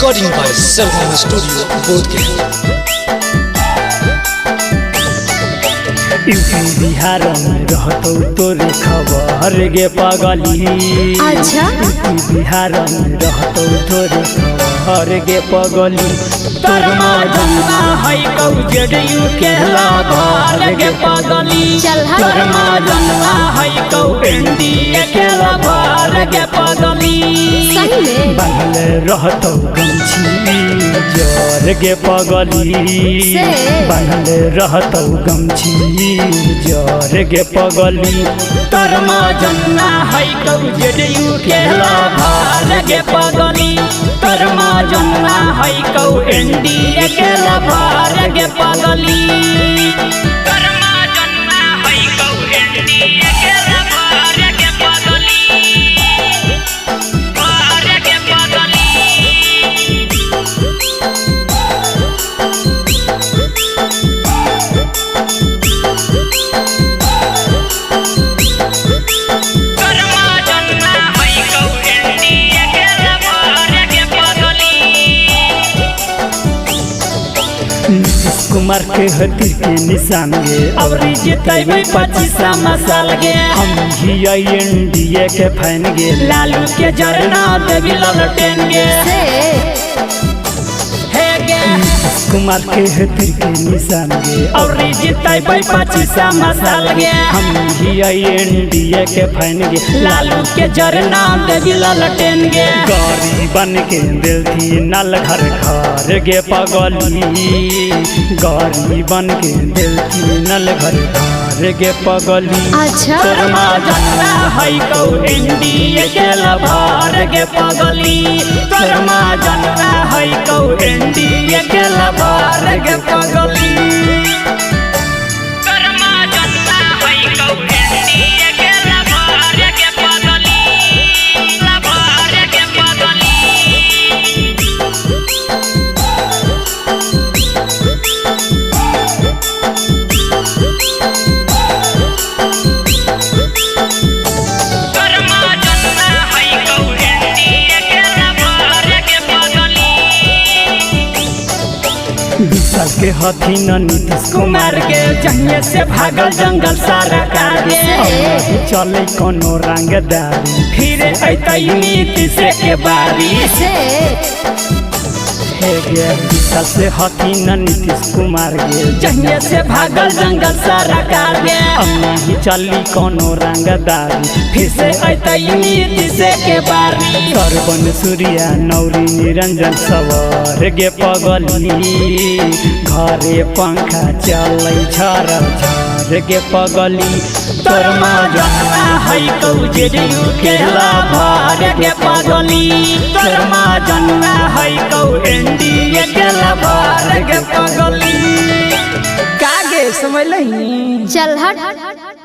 Recording by Selvan Studio, Bodhgaya. UP Bihar में रहतो तोरे खबर गे पगली। अच्छा यूपी बिहार में रहतो तोरे खबर गे पगली। तोर मजनुआ है कौ जेडयू के लवर गे पगली। चल हट। तोर मजनुआ है कौ एनडीए के लवर गे पगली। सही में बनले रहतो गमछी जर गे पगली। से? बनले रहतो गमछी जर गे पगली। तोर मजनुआ है कौ जेडयू के लवर गे पगली। तोर मजनुआ है कौ एनडीए के लवर गे पगली। तोर मजनुआ है कौ एनडीए के लवर गे पगली। लवर गे पगली। नीतीश कुमार के हती के निशान गे और जीतेबे 25 साल गे। हम ही एनडीए के फैन गे लालू के जरना देवी ललटेन गे। से हे गे नीतीश कुमार के हती के निशान गे और जीतेबे 25 साल गे। हम ही एनडीए के फैन गे लालू के जरना देवी ललटेन गे। गरीबन के दिल थी नल घर घर गे पगली। गरीबन के दिल थी नल घर घर गे पगली। अच्छा तोर मजनुआ है कौ एनडीए के लवर गे पगली। तोर मजनुआ है कौ एनडीए के लवर गे पगली। तोर मजनुआ है कौ एनडीए के लवर गे पगली। लवर गे पगली। विशाल के हथी न नीतीश कुमार के जंगे से भागल जंगल सारा कागे। चले कोनो रंगदारी फिर ऐतै नीतीश के बारी। से हे गे विशाल से हथी न नीतीश कुमार गे जंगे से भागल जंगल सारा कागे। अब नहीं चली कोनो रंगदारी फिर से ऐतै नीतीश के बारी। सरवन सूर्या नौरी निरंजन सवर गे पगली। घरे पंखा चलै छरल छर गे पगली। तोर मजनुआ है कौ जेडयू के लवर गे पगली। तोर मजनुआ है कौ एनडीए के लवर गे पगली। कागे समझ लही। चल हट।